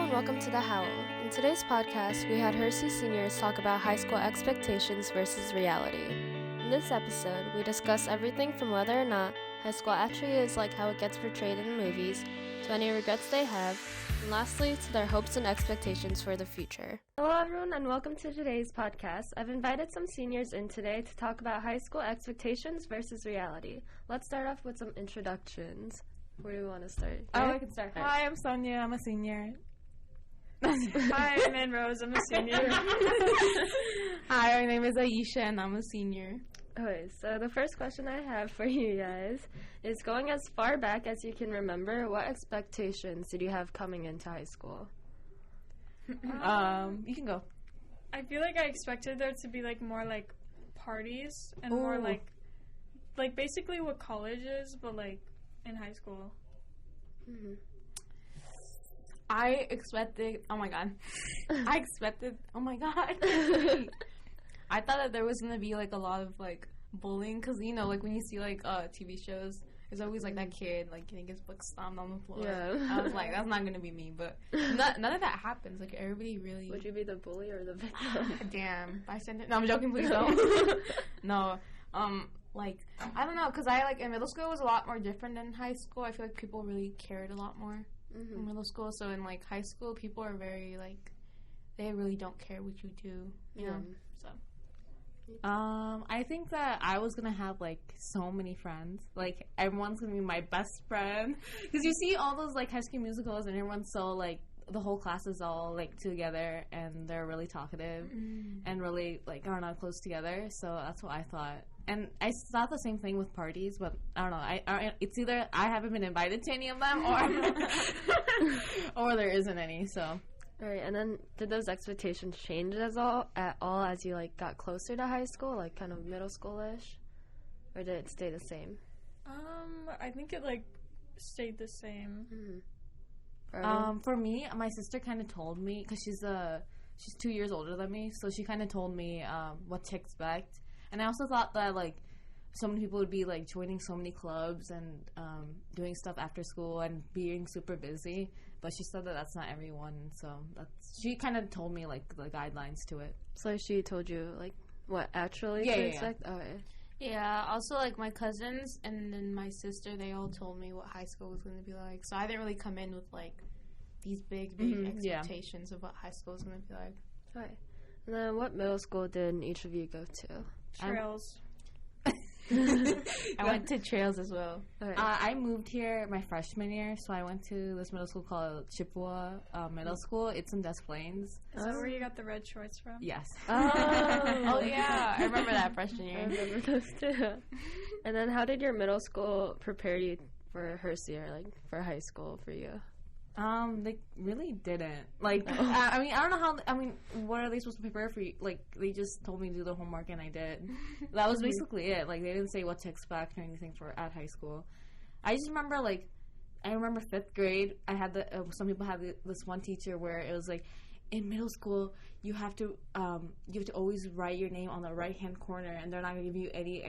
and welcome to The Howl. In today's podcast, we had Hersey seniors talk about high school expectations versus reality. In this episode, we discuss everything from whether or not high school actually is like how it gets portrayed in the movies, to any regrets they have, and lastly, to their hopes and expectations for the future. Hello everyone, and welcome to today's podcast. I've invited some seniors in today to talk about high school expectations versus reality. Let's start off with some introductions. Where do we want to start? I can start. Hi, I'm Soniya. I'm a senior. Hi, I'm Annrose. I'm a senior. Hi, my name is Aisha, and I'm a senior. Okay, so the first question I have for you guys is, going as far back as you can remember, what expectations did you have coming into high school? You can go. I feel like I expected there to be like more like parties and more like basically what college is, but like in high school. Mm-hmm. I expected. Oh my god. I thought that there was gonna be like a lot of like bullying, because you know, like when you see like TV shows, there's always like that kid like getting his book stomped on the floor. Yeah. I was like, that's not gonna be me, but none of that happens. Like everybody really. Would you be the bully or the victim? Damn, bystander. No, I'm joking. Please don't. No. Like, I don't know, because I, like, in middle school it was a lot more different than high school. I feel like people really cared a lot more in middle school. So in, like, high school, people are very, like, they really don't care what you do, you know? So. I think that I was going to have, like, so many friends. Like, everyone's going to be my best friend. Because you see all those, like, High School Musicals, and everyone's so, like, the whole class is all, like, together, and they're really talkative and really, like, are not close together. So that's what I thought. And I thought the same thing with parties, but I don't know. It's either I haven't been invited to any of them, or there isn't any. So, all right. And then, did those expectations change at all as you like got closer to high school, like kind of middle schoolish, or did it stay the same? I think it like stayed the same. For me, my sister kind of told me, because she's 2 years older than me, so she kind of told me what to expect. And I also thought that, like, so many people would be, like, joining so many clubs and doing stuff after school and being super busy. But she said that that's not everyone. So she kind of told me, like, the guidelines to it. So she told you, like, what actually to expect? Yeah. Okay. Yeah, also, like, my cousins and then my sister, they all told me what high school was going to be like. So I didn't really come in with, like, these big expectations of what high school was going to be like. Okay. And then what middle school did each of you go to? Trails. I went to Trails as well. Okay. I moved here my freshman year, so I went to this middle school called Chippewa Middle School. It's in Des Plaines. Is that where you got the red shorts from? Yes. Oh yeah, I remember that freshman year. I remember those too. And then how did your middle school prepare you for Hersey, or like for high school for you? They really didn't. Like, I mean, I don't know how. I mean, what are they supposed to prepare for you? Like, they just told me to do the homework, and I did. That was basically it. Like, they didn't say what to expect or anything for at high school. I just remember, like, I remember 5th grade. I had some people had this one teacher where it was like, in middle school, you have to always write your name on the right hand corner, and they're not gonna give you any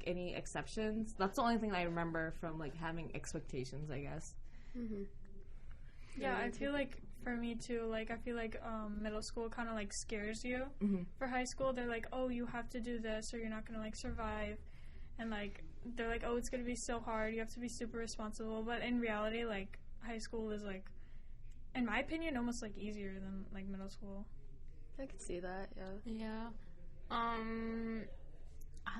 any exceptions. That's the only thing I remember from like having expectations, I guess. Mm-hmm. Yeah, I feel like for me too, like I feel like middle school kind of like scares you. For high school, they're like, oh, you have to do this or you're not going to like survive. And like they're like, oh, it's going to be so hard. You have to be super responsible. But in reality, like high school is like, in my opinion, almost like easier than like middle school. I could see that, yeah. Yeah. I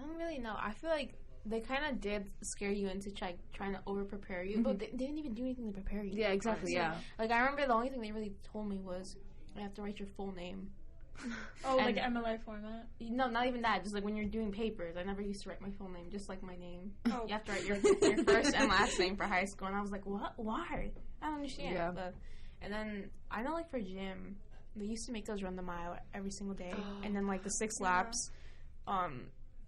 don't really know. I feel like they kind of did scare you into trying to over-prepare you, but they didn't even do anything to prepare you. Yeah, exactly, honestly. yeah. Like, I remember the only thing they really told me was, you have to write your full name. Oh, like MLA format? No, not even that. Just, like, when you're doing papers, I never used to write my full name, just like my name. Oh. You have to write your first and last name for high school, and I was like, what? Why? I don't understand. Yeah. And then, I know, like, for gym, they used to make us run the mile every single day, and then, like, the 6 laps,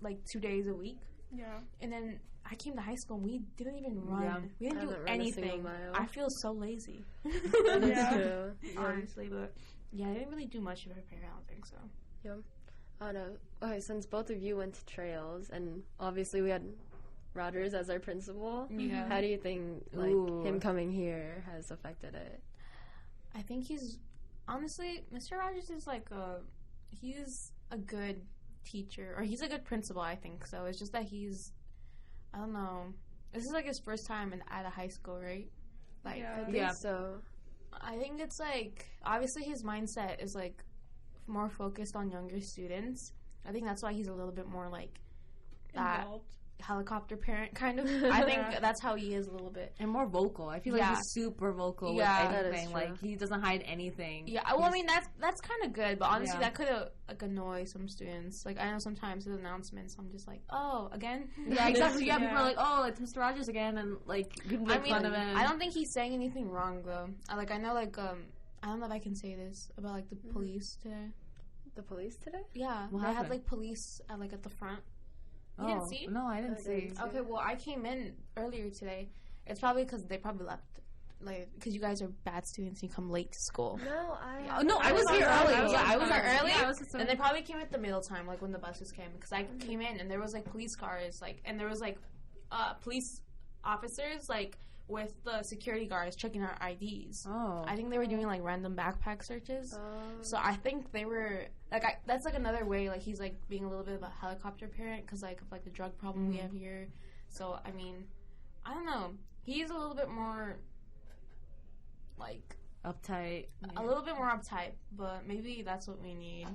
like, 2 days a week. Yeah. And then I came to high school and we didn't even run. Yeah. We didn't do anything. I feel so lazy. That's true. Honestly, but yeah, I didn't really do much to prepare, I don't think so. Yeah. I don't know. Okay, since both of you went to Trails, and obviously we had Rogers as our principal, Yeah. how do you think like him coming here has affected it? I I think he's honestly, Mr. Rogers is like he's a good teacher, or he's a good principal. I think so. It's just that I don't know. This is like his first time at a high school, right? Like, Yeah. I think so. I think it's like obviously his mindset is like more focused on younger students. I think that's why he's a little bit more like that Involved. helicopter parent kind of. I think that's how he is a little bit. And more vocal. I feel like he's super vocal with anything. Like, he doesn't hide anything. Yeah, well, I mean, that's kind of good, but honestly, that could have, like, annoyed some students. Like, I know sometimes with announcements, I'm just like, oh, again? Yeah, exactly. Yeah, people are like, oh, it's Mr. Rogers again, and, like, people make fun of him. I don't think he's saying anything wrong, though. I know, like, I don't know if I can say this about, like, the police today. The police today? Yeah, what they happened? had, like, police, at the front. You didn't see? No, I didn't see. Okay, well, I came in earlier today. It's probably because they probably left, like, because you guys are bad students and you come late to school. No, I was here early. I was there early, Yeah, and they probably came at the middle time, like, when the buses came. Because I came in, and there was, like, police cars, like, and there was, like, police officers, like, with the security guards checking our IDs. Oh. I think they were doing, like, random backpack searches. So I think they were, like, that's, like, another way, like, he's, like, being a little bit of a helicopter parent because, like, of, like, the drug problem we have here. So, I mean, I don't know. He's a little bit more, like... uptight. A little bit more uptight, but maybe that's what we need.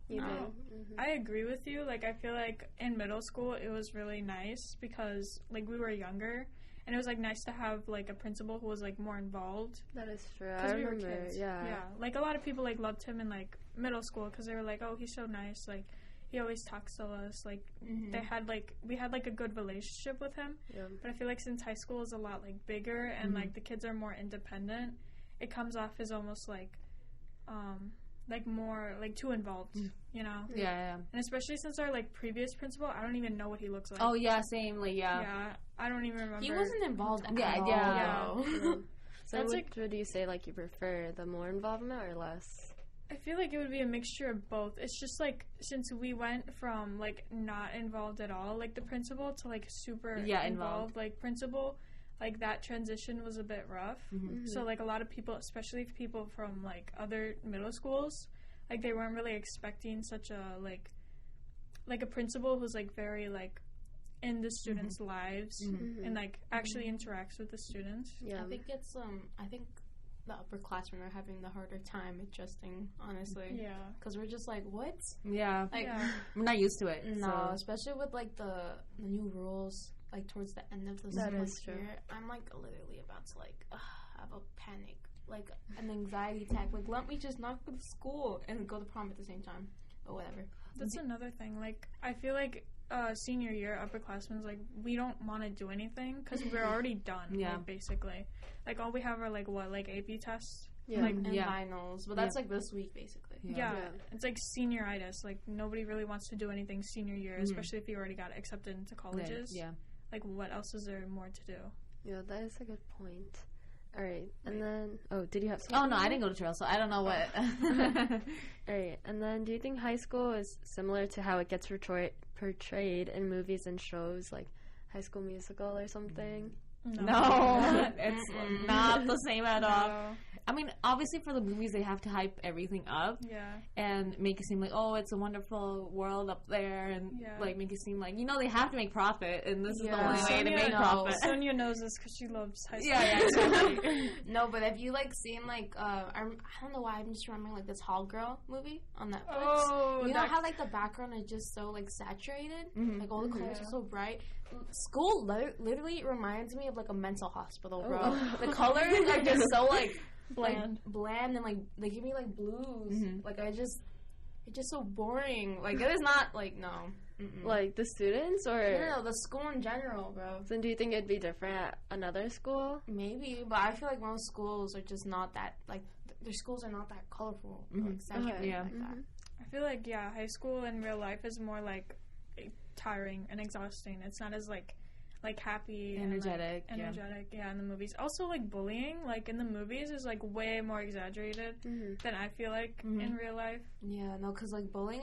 You do. I agree with you. Like, I feel like in middle school, it was really nice because, like, we were younger. And it was, like, nice to have, like, a principal who was, like, more involved. That is true. I Because we were remember, kids. yeah. Like, a lot of people, like, loved him in, like, middle school because they were like, oh, he's so nice. Like, he always talks to us. Like, we had, like, a good relationship with him. Yeah. But I feel like since high school is a lot, like, bigger and, like, the kids are more independent, it comes off as almost, like more, like, too involved, you know? Yeah. And especially since our, like, previous principal, I don't even know what he looks like. Oh, yeah, same. Like, Yeah, I don't even remember. He wasn't involved at all. Yeah. So That's what do you say, like, you prefer, the more involvement or less? I feel like it would be a mixture of both. It's just, like, since we went from, like, not involved at all, like, the principal to, like, super involved, like, principal, like, that transition was a bit rough. So, like, a lot of people, especially people from, like, other middle schools, like, they weren't really expecting such a, like a principal who's, like, very, like, in the students' lives and, like, actually interacts with the students. Yeah. I think it's, I think the upperclassmen are having the harder time adjusting, honestly. Yeah. Because we're just like, what? Yeah. Like, We're not used to it. no, So. especially with, like, the new rules, like, towards the end of the That semester. is true. I'm, like, literally about to, like, have a panic, like, an anxiety attack. Like, let me just not go to school and go to prom at the same time. Or whatever. That's another thing. Like, I feel like senior year upperclassmen, like, we don't want to do anything because we're already done. Like, basically, like, all we have are like AP tests. Yeah. Like, And finals, but that's like this week basically. Yeah. It's like senioritis. Like, nobody really wants to do anything senior year, especially if you already got accepted into colleges. Yeah. Like, what else is there more to do? Yeah, that is a good point. All right, and then did you have something? Oh no, I didn't go to Trail, so I don't know what. All right, and then do you think high school is similar to how it gets portrayed in movies and shows, like High School Musical or something? No, it's not the same at all. No. I mean, obviously for the movies they have to hype everything up and make it seem like, oh, it's a wonderful world up there, and like make it seem like, you know, they have to make profit, and this is the only way to make profit. Soniya knows this because she loves high school. Yeah, exactly. No, but have you like seen like I don't know why I'm just remembering like this Hall Girl movie on Netflix. Oh, you know how like the background is just so like saturated, like all the colors are so bright. School literally reminds me of like a mental hospital, bro. The colors are just so like bland, and like they give me like blues. Like it's just so boring. Like it is not like no. Like the students or No, the school in general, bro. Then do you think it'd be different at another school? Maybe, but I feel like most schools are just not that like their schools are not that colorful, like saturated like that. I feel like high school in real life is more like tiring and exhausting. It's not as like happy energetic and, in the movies. Also, like bullying like in the movies is like way more exaggerated than I feel like in real life. Yeah, no, because like bullying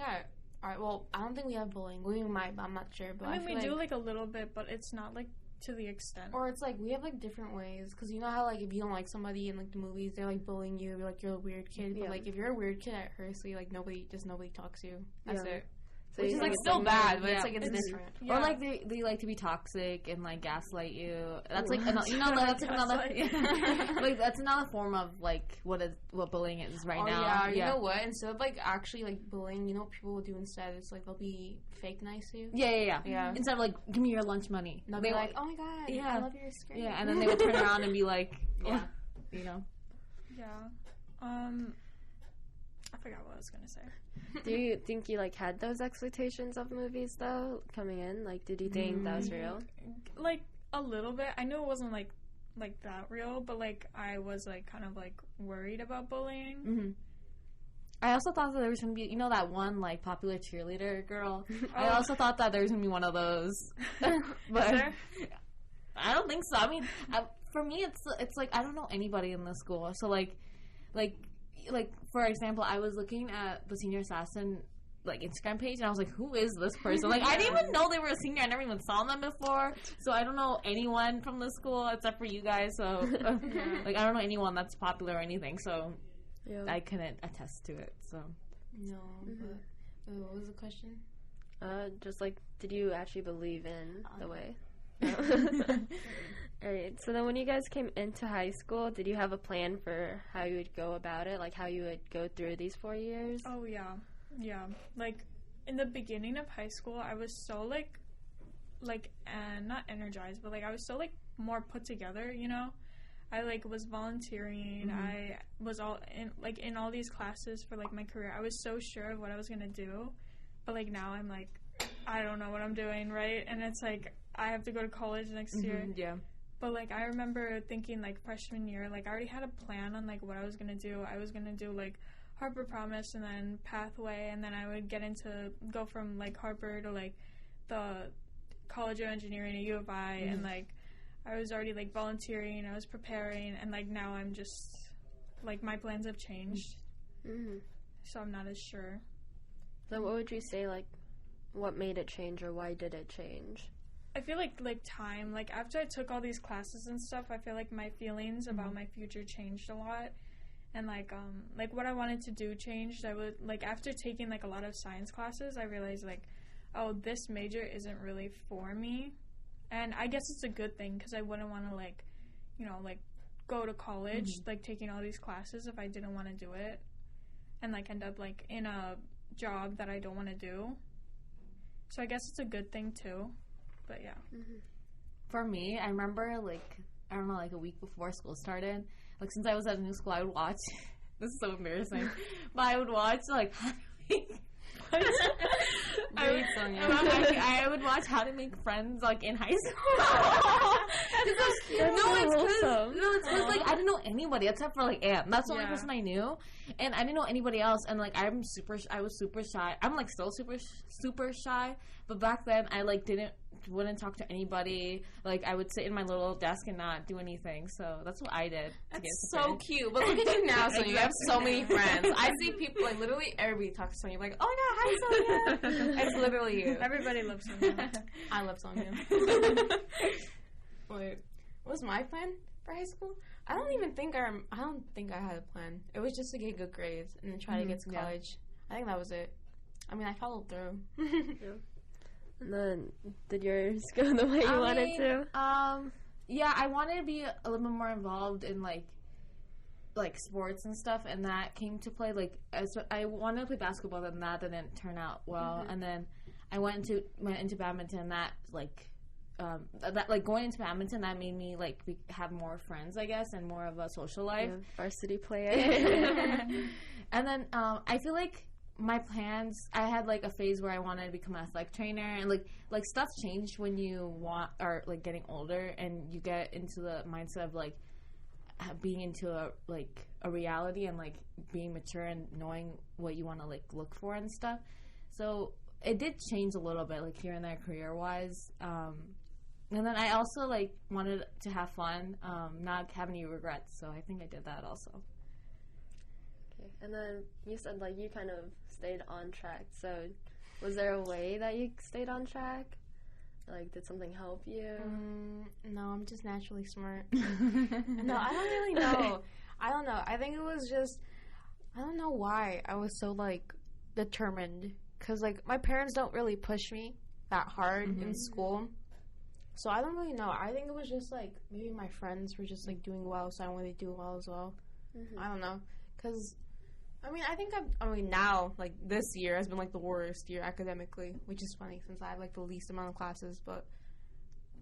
well, I don't think we have bullying. We might, but I'm not sure. But I mean, we do like a little bit, but it's not like to the extent. Or it's like we have like different ways, because you know how like if you don't like somebody in like the movies, they're like bullying you, you're like you're a weird kid. But like if you're a weird kid at Hersey, like nobody talks to you. That's it. So which is like still bad, but it's like it's different. Yeah. Or like they like to be toxic and like gaslight you. That's like you know that's like another like that's another form of like what bullying is right now. Yeah, you know what? Instead of like actually like bullying, you know what people will do instead? It's like they'll be fake nice to you. Yeah. Instead of like give me your lunch money, they'll be like, oh my god, I love your skirt. Yeah, and then they would turn around and be like, you know. Yeah. I forgot what I was gonna say. Do you think you like had those expectations of movies though coming in? Like, did you think that was real? Like a little bit. I knew it wasn't like that real, but like I was like kind of like worried about bullying. Mm-hmm. I also thought that there was gonna be, you know, that one like popular cheerleader girl. I also thought that there was gonna be one of those. But is there? I don't think so. I mean, for me, it's like I don't know anybody in the school, so like for example, I was looking at the Senior Assassin like Instagram page, and I was like, who is this person? Like, I didn't even know they were a senior. I never even saw them before, so I don't know anyone from the school except for you guys. So like, I don't know anyone that's popular or anything. So I couldn't attest to it. So no. But what was the question? Just like, did you actually believe in the way? Alright, so then when you guys came into high school, did you have a plan for how you would go about it? Like, how you would go through these 4 years? Oh, yeah. Yeah. Like, in the beginning of high school, I was so, not energized, but, I was so, more put together, you know? I, was volunteering. Mm-hmm. I was all in all these classes for, my career. I was so sure of what I was going to do. But, now I'm, I don't know what I'm doing, right? And it's, I have to go to college next year. Yeah. But, I remember thinking, freshman year, I already had a plan on, what I was going to do. I was going to do, Harper Promise and then Pathway, and then I would go from, Harper to, the College of Engineering at U of I, and, I was already, volunteering, I was preparing, and, now I'm just, my plans have changed. Mm-hmm. So I'm not as sure. So what would you say, what made it change, or why did it change? I feel time, after I took all these classes and stuff, I feel my feelings about my future changed a lot, and what I wanted to do changed. I would after taking a lot of science classes, I realized oh, this major isn't really for me, and I guess it's a good thing because I wouldn't want to go to college taking all these classes if I didn't want to do it, and end up in a job that I don't want to do. So I guess it's a good thing too. But yeah. Mm-hmm. For me, I remember I don't know, a week before school started, since I was at a new school, I would watch. This is so embarrassing, but I would watch I would watch How to Make Friends in high school. It's because I didn't know anybody except for Am. That's the only person I knew, and I didn't know anybody else. And I was super shy. I'm still super shy, but back then I wouldn't talk to anybody. I would sit in my little desk and not do anything. So that's what I did. That's so cute. But look at you now, Sonia. You have so many friends. I see people literally everybody talks to Sonia. Oh my god, hi Sonia. It's literally you. Everybody loves Sonia. I love Sonia. Wait, what was my plan for high school? I don't think I had a plan. It was just to get good grades and then try to get to college. I think that was it. I mean, I followed through. Yeah. And then, did yours go the way you wanted to? Yeah, I wanted to be a little bit more involved in sports and stuff, and that came to play. I wanted to play basketball, but that didn't turn out well. Mm-hmm. And then I went into badminton. That going into badminton, that made me have more friends, I guess, and more of a social life. Yeah, varsity player. And then I feel my plans, I had a phase where I wanted to become an athletic trainer, and stuff changed when you are getting older and you get into the mindset of being into a reality and being mature and knowing what you want to look for and stuff. So it did change a little bit here and there career wise, and then I also wanted to have fun, not have any regrets. So I think I did that also. Okay, and then you said you kind of stayed on track. So was there a way that you stayed on track? Like, did something help you? No, I'm just naturally smart. No, I don't really know. I don't know. I think it was just, I don't know why I was so, like, determined. Because, like, my parents don't really push me that hard in school. So I don't really know. I think it was just, like, maybe my friends were just, like, doing well, so I wanted to do well as well. I don't know. Because, I mean, I think now, like, this year has been, like, the worst year academically, which is funny since I have, like, the least amount of classes, but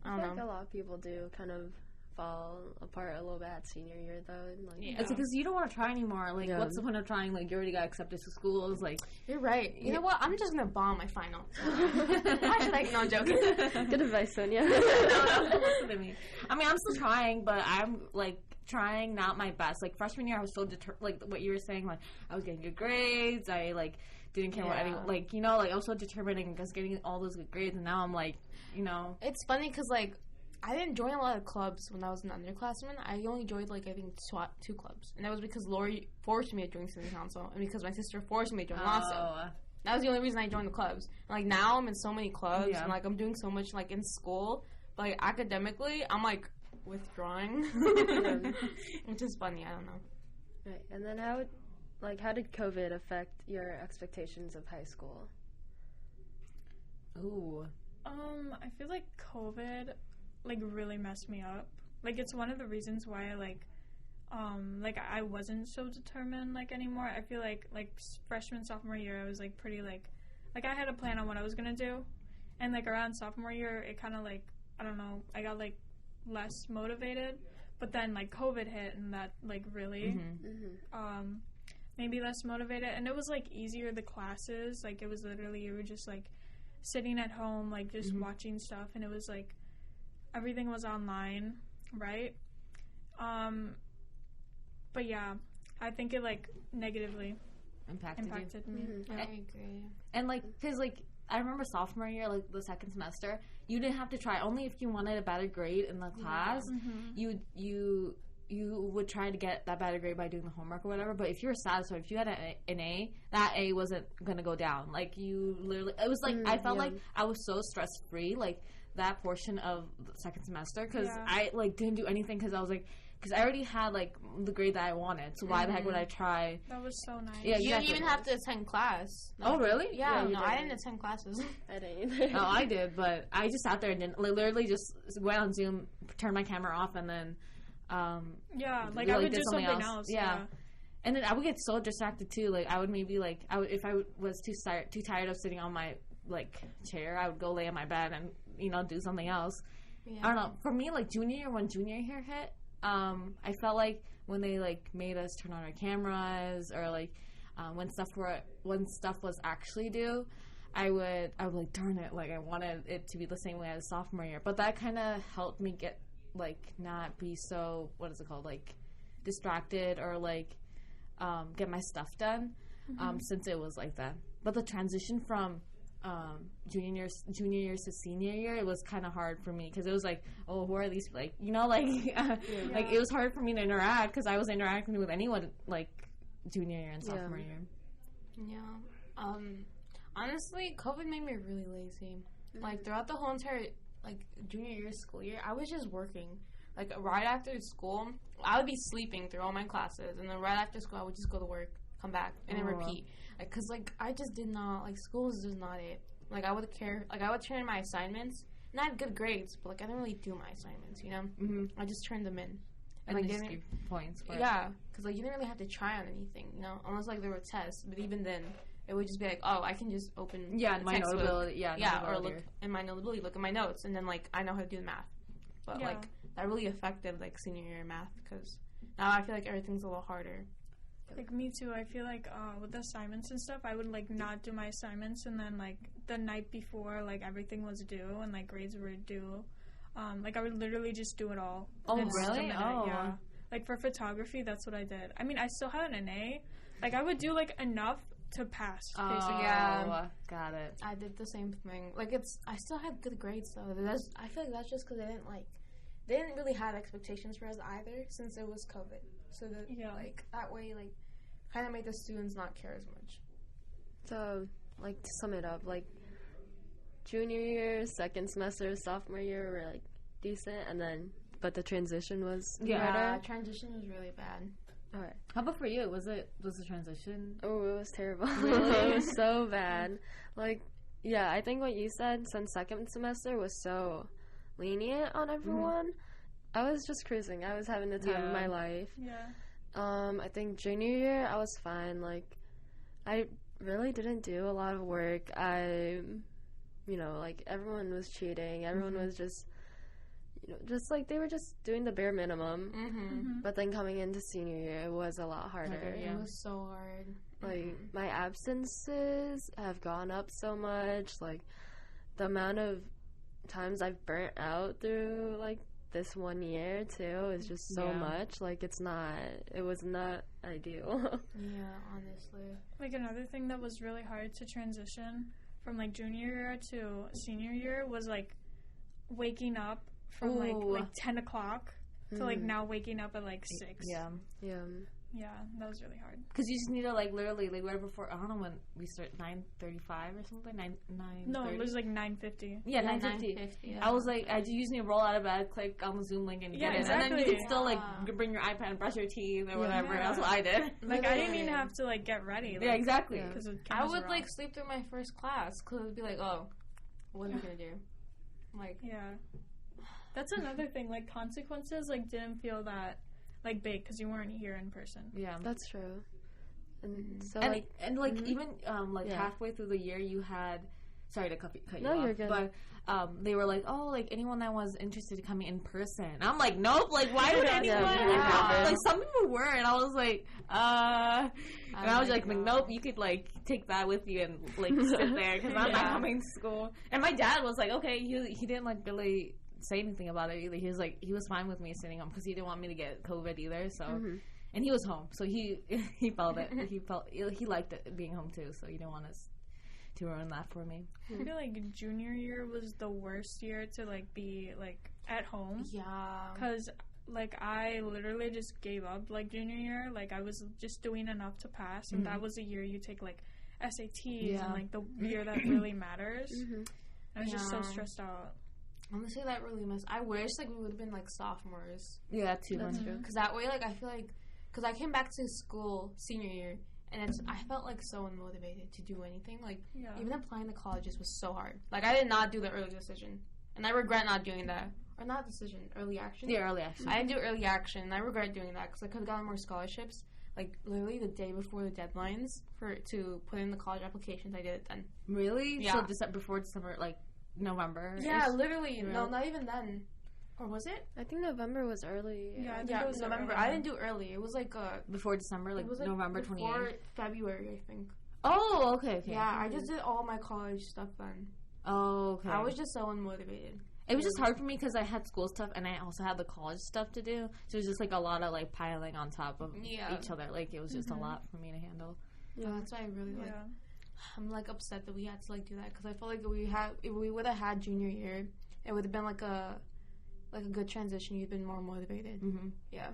I don't know. Like a lot of people do kind of fall apart a little bit at senior year, though. And, like, It's because you don't want to try anymore. Like, what's the point of trying? Like, you already got accepted to schools. Like, you're right. You know what? I'm just gonna bomb my final. Like, no, I'm joking. Good advice, Sonia. No, listen to me. I mean, I'm still trying, but I'm like trying not my best. Like freshman year, I was so like what you were saying. Like, I was getting good grades. I like didn't care what anyone like. You know, like I was so determined and just getting all those good grades. And now I'm like, you know, it's funny because like. I didn't join a lot of clubs when I was an underclassman. I only joined, like, I think, two clubs. And that was because Lori forced me to join student council and because my sister forced me to join LASO. That was the only reason I joined the clubs. And, like, now I'm in so many clubs and, like, I'm doing so much, like, in school. But, like, academically, I'm, like, withdrawing. Which is funny. I don't know. Right. And then how did COVID affect your expectations of high school? Ooh. I feel like COVID... like really messed me up. Like it's one of the reasons why I wasn't so determined like anymore. I feel like freshman, sophomore year I was like pretty like I had a plan on what I was gonna do, and like around sophomore year it kind of like I don't know, I got like less motivated, but then like COVID hit and that like really made me less motivated. And it was like easier, the classes, like it was literally you were just like sitting at home like just watching stuff, and it was like everything was online, right? But yeah, I think it like negatively impacted me. I agree. And like, cause like I remember sophomore year, like the second semester, you didn't have to try. Only if you wanted a better grade in the class, you would try to get that better grade by doing the homework or whatever. But if you were satisfied, if you had an A, that A wasn't gonna go down. Like you literally, it was like I felt like I was so stress free, like that portion of the second semester, because I like didn't do anything because I was like, because I already had like the grade that I wanted, so why the heck would I try? That was so nice. Yeah, you didn't even have to attend class. Oh really? Yeah, no, I didn't attend classes. I didn't either. No, I did, but I just sat there and didn't, like, literally just went on Zoom, turned my camera off, and then like I would do something else. Yeah. And then I would get so distracted too. Like I would maybe like if I was too tired of sitting on my like chair, I would go lay on my bed and do something else. I don't know. For me, like junior year, when junior year hit, I felt like when they like made us turn on our cameras, or like when stuff was actually due, I would like, darn it, like I wanted it to be the same way as sophomore year. But that kind of helped me get like not be so, what is it called, like distracted, or like get my stuff done, since it was like that. But the transition from junior years to senior year, it was kind of hard for me because it was like, oh, who are these, like, like like it was hard for me to interact because I was interacting with anyone like junior year and sophomore year. Honestly, COVID made me really lazy. Like throughout the whole entire like junior year school year, I was just working. Like right after school, I would be sleeping through all my classes, and then right after school I would just go to work, come back, and then repeat. Like, cause like I just did not like, school was just not it. Like I would care, like I would turn in my assignments, and I had good grades, but like I didn't really do my assignments, I just turned them in, and like didn't give points. Cause like you didn't really have to try on anything, unless like there were tests. But even then, it would just be like, oh, I can just open my notability, or look in my notability, look at my notes, and then like I know how to do the math. But like that really affected like senior year math, because now I feel like everything's a little harder. Like me too. I feel like with the assignments and stuff, I would like not do my assignments, and then like the night before, like everything was due and like grades were due, like I would literally just do it all. Oh really? Oh yeah. Like for photography, that's what I did. I mean, I still had an A. Like I would do like enough to pass. Basically. Yeah, got it. I did the same thing. Like I still had good grades though. I feel like that's just because they didn't really have expectations for us either, since it was COVID. So that like that way, like kind of made the students not care as much. So like to sum it up, like junior year, second semester, sophomore year were like decent, and then but the transition was harder. Transition was really bad. All right. How about for you? Was the transition? Oh, it was terrible. It was so bad. Like, yeah, I think what you said, since second semester was so lenient on everyone, I was just cruising. I was having the time of my life. Yeah. I think junior year, I was fine. Like, I really didn't do a lot of work. Like, everyone was cheating. Everyone was just, just like they were just doing the bare minimum. But then coming into senior year, it was a lot harder. It was so hard. Like, my absences have gone up so much. Like, the amount of times I've burnt out through, like, this 1 year, too, is just so much. Like, it was not ideal. Yeah, honestly. Like, another thing that was really hard to transition from, like, junior year to senior year was, like, waking up from, like 10 o'clock to, like, now waking up at, like, 6. Yeah. Yeah, that was really hard. Because you just need to, like, literally, like, right before, I don't know when we start, 9:35 or something? 9:30? No, it was, like, 9:50. Yeah, 9:50. Yeah. I was, like, I just usually roll out of bed, click on the Zoom link, and get exactly. in. And then you can still, like, bring your iPad and brush your teeth or whatever. That's what I did. Like, I didn't even have to, like, get ready. Like, yeah, exactly. I would, like, sleep through my first class because it would be like, oh, what am I going to do? Like, yeah. That's another thing. Like, consequences, like, didn't feel that, like, big because you weren't here in person. Yeah. That's true. And so, even, halfway through the year, you had... Sorry to cut you off. No, you're good. But they were like, oh, like, anyone that was interested in coming in person. And I'm like, nope. Like, why would anyone? Like, some people were. And I was like, And I was like, nope, you could, like, take that with you and, like, sit there because I'm not coming to school. And my dad was like, okay, he didn't, like, really say anything about it either. He was like, he was fine with me sitting home because he didn't want me to get COVID either. So, and he was home, so he felt it. He liked it being home too. So he didn't want us to ruin that for me. I feel like junior year was the worst year to, like, be, like, at home. Yeah. Because, like, I literally just gave up, like, junior year. Like, I was just doing enough to pass, and that was the year you take, like, SATs and, like, the year that really matters. I was just so stressed out. Honestly, that really messed. I wish, like, we would have been, like, sophomores. Yeah, too. That's true. Because that way, like, I feel like... Because I came back to school senior year, and I felt, like, so unmotivated to do anything. Like, even applying to colleges was so hard. Like, I did not do the early decision. And I regret not doing that. Or not decision, early action. Yeah, early action. I didn't do early action, and I regret doing that because I could have gotten more scholarships. Like, literally the day before the deadlines to put in the college applications, I did it then. Really? Yeah. So before December, like, November? Yeah, literally. No, not even then. Or was it? I think November was early. Yeah, I think it was November. Early. I didn't do early. It was like before December, like, November 28th. Before February, I think. Oh, okay. Yeah, I just did all my college stuff then. Oh, okay. I was just so unmotivated. It was just hard for me because I had school stuff and I also had the college stuff to do. So it was just, like, a lot of, like, piling on top of each other. Like, it was just a lot for me to handle. Yeah, that's why I really, like... I'm, like, upset that we had to, like, do that because I felt like if we would have had junior year, it would have been, like a good transition. You'd been more motivated. Yeah.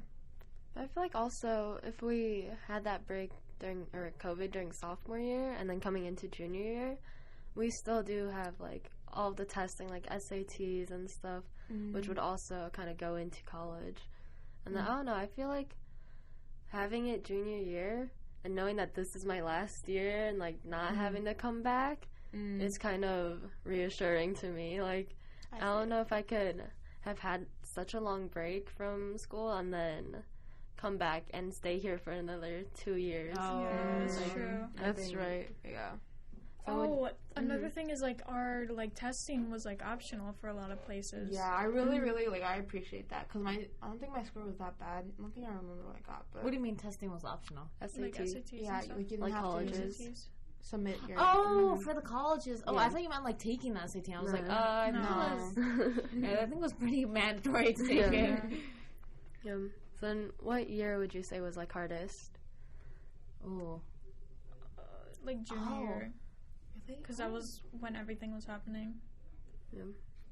But I feel like also if we had that break during COVID during sophomore year and then coming into junior year, we still do have, like, all of the testing, like SATs and stuff, which would also kind of go into college. And then, I don't know, I feel like having it junior year and knowing that this is my last year and, like, not having to come back is kind of reassuring to me. Like, I don't know if I could have had such a long break from school and then come back and stay here for another 2 years. Oh, yeah, that's true. That's right. Yeah. So another thing is, like, our, like, testing was, like, optional for a lot of places. Yeah, I really, really, like, I appreciate that because I don't think my score was that bad. I don't think I remember what I got. But what do you mean testing was optional? SAT. Like SATs yeah, and like, you didn't like have colleges. to submit your... Oh, for the colleges. Oh, I thought you meant, like, taking the SAT. I was like, no. I think it was pretty mandatory to take it. So then what year would you say was, like, hardest? Ooh. Like, junior year. Because that was when everything was happening. Yeah.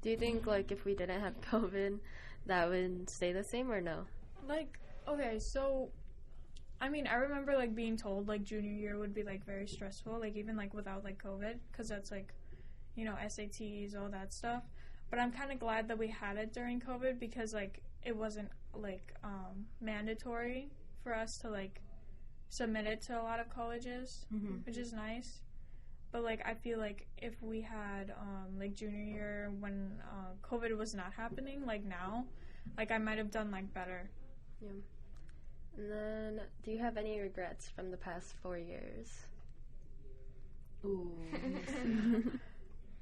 Do you think, like, if we didn't have COVID, that would stay the same or no? Like, okay, so, I mean, I remember, like, being told, like, junior year would be, like, very stressful, like, even, like, without, like, COVID, because that's, like, SATs, all that stuff. But I'm kind of glad that we had it during COVID because, like, it wasn't, like, mandatory for us to, like, submit it to a lot of colleges, which is nice. But, like, I feel like if we had, like, junior year when COVID was not happening, like, now, like, I might have done, like, better. Yeah. And then, do you have any regrets from the past 4 years? Ooh.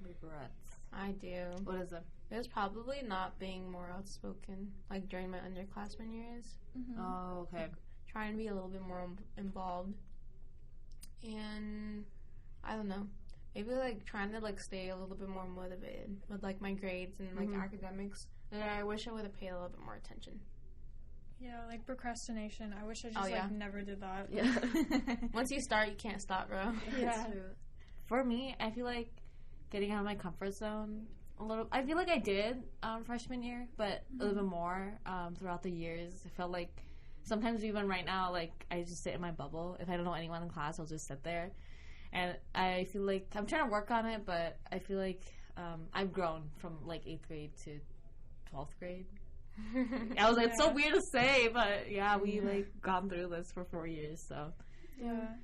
Regrets. I do. What is it? It was probably not being more outspoken, like, during my underclassmen years. Oh, okay. Trying to be a little bit more involved. And, I don't know. Maybe, like, trying to, like, stay a little bit more motivated with, like, my grades and, like, academics. And I wish I would have paid a little bit more attention. Yeah, like procrastination. I wish I just like never did that. Yeah. Once you start, you can't stop, bro. Yeah. That's true. For me, I feel like getting out of my comfort zone a little. I feel like I did freshman year, but a little bit more throughout the years. I felt like sometimes even right now, like I just sit in my bubble. If I don't know anyone in class, I'll just sit there. And I feel like I'm trying to work on it, but I feel like I've grown from like 8th grade to 12th grade. I was like, it's so weird to say, but yeah, we like gone through this for 4 years, so yeah.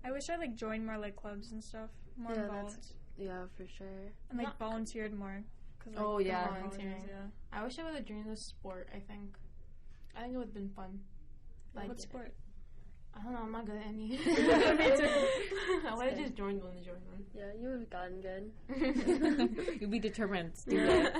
I wish I like joined more like clubs and stuff, more involved. Yeah, for sure. And like volunteered more. Like, volunteering. Yeah. I wish I would have joined the sport. I think it would have been fun. Like what sport? I don't know. I'm not good at any. I would have just joined one to join one. Yeah, you would have gotten good. You'd be determined to do it.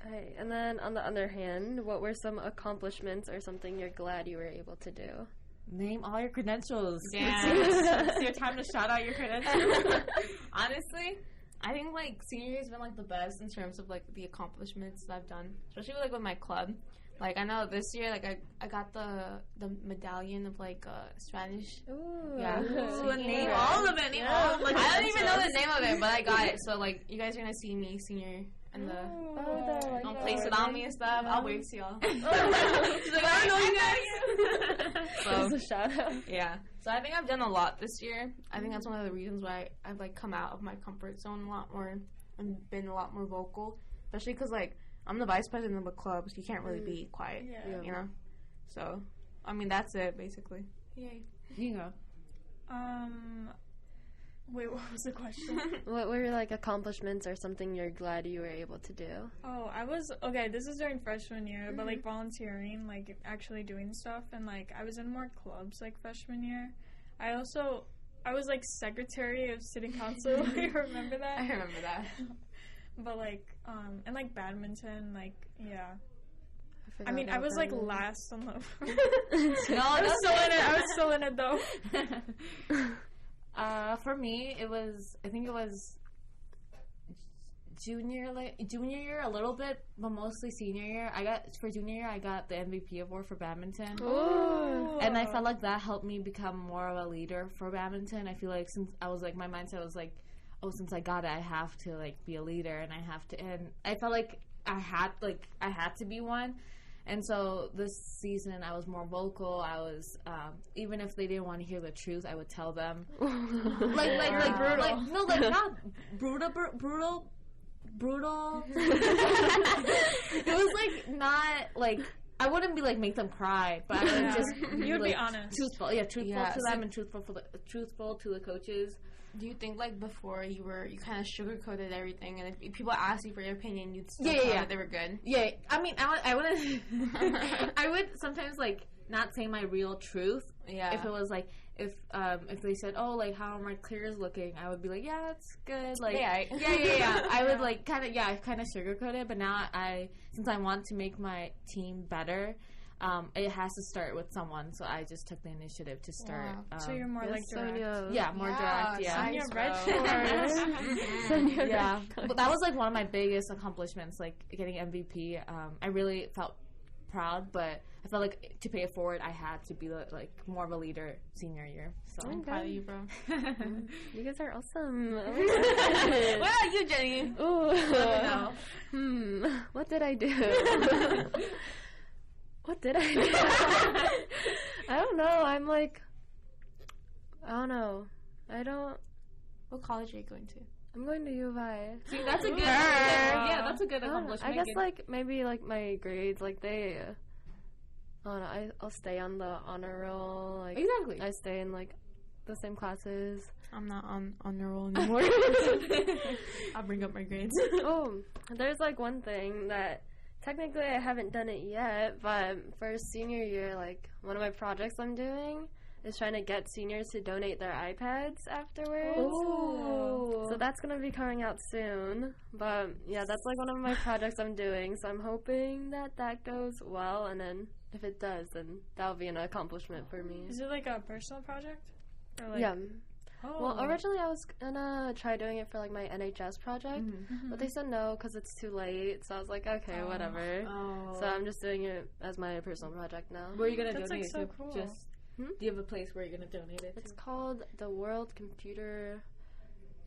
Right. And then on the other hand, what were some accomplishments or something you're glad you were able to do? Name all your credentials. Yeah. It's your time to shout out your credentials. Honestly, I think like senior year has been like the best in terms of like the accomplishments that I've done, especially like with my club. Like, I know this year, like, I got the medallion of, like, Spanish. Ooh. Yeah. Ooh, name all of it. Name all of it. I don't even know the name of it, but I got it. So, like, you guys are going to see me senior and don't place it on me and stuff. I'll wave to y'all. She's like, I don't know you guys. So, just a shout out. Yeah. So, I think I've done a lot this year. I think that's one of the reasons why I've, like, come out of my comfort zone a lot more and been a lot more vocal. Especially because, like, I'm the vice president of a club, so you can't really be quiet, you know? So, I mean, that's it, basically. Yay. You go. Wait, what was the question? What were, like, accomplishments or something you're glad you were able to do? Oh, this is during freshman year, but, like, volunteering, like, actually doing stuff, and, like, I was in more clubs, like, freshman year. I was, like, secretary of city council. You remember that? I remember that. But, like, and, like, badminton, like, yeah. I mean, I was, like, last on the... No, I was still in it, though. For me, I think it was junior year a little bit, but mostly senior year. For junior year, I got the MVP award for badminton. Ooh. And I felt like that helped me become more of a leader for badminton. I feel like since I was, like, my mindset was, like, oh, since I got it, I have to, like, be a leader, and I felt like I had to be one. And so this season, I was more vocal. I was, even if they didn't want to hear the truth, I would tell them. like brutal. Not brutal. It was, like, not, like, I wouldn't be, like, make them cry, but I would just you would, like, be honest. Truthful to them and truthful to the coaches. Do you think, like, before you kind of sugarcoated everything, and if people asked you for your opinion, you'd still tell that they were good? Yeah, I mean, I wouldn't. I would sometimes, like, not say my real truth. Yeah. If it was like, if they said, oh, like, how are my clears looking, I would be like, yeah, it's good. Like, yeah. I would, like, kind of sugarcoat it. But now since I want to make my team better, it has to start with someone, so I just took the initiative to start. So you're more like direct. More direct. Yeah, Soniya red shorts. Yeah, but that was like one of my biggest accomplishments, like getting MVP. I really felt proud, but I felt like to pay it forward, I had to be like more of a leader senior year. So I'm proud of you, bro. You guys are awesome. What about you, Jenny? Ooh. Let me know. What did I do? What did I do? I don't know. I'm like, I don't know. What college are you going to? I'm going to U of I. See, that's a good. Yeah, that's a good accomplishment. I guess like maybe like my grades, like they. I don't know. I'll stay on the honor roll. Like exactly. I stay in like the same classes. I'm not on honor roll anymore. I'll bring up my grades. Oh, there's like one thing that technically I haven't done it yet, but for senior year, like one of my projects I'm doing is trying to get seniors to donate their iPads afterwards. Ooh. So that's going to be coming out soon. But yeah, that's like one of my projects I'm doing. So I'm hoping that that goes well. And then if it does, then that'll be an accomplishment for me. Is it like a personal project? Or like, yeah. Oh. Well, originally I was going to try doing it for like my NHS project. Mm-hmm. But they said no because it's too late. So I was like, okay, whatever. Oh. So I'm just doing it as my personal project now. Where are you gonna That's donate like so to? cool. Just do you have a place where you're gonna donate it? It's called the World Computer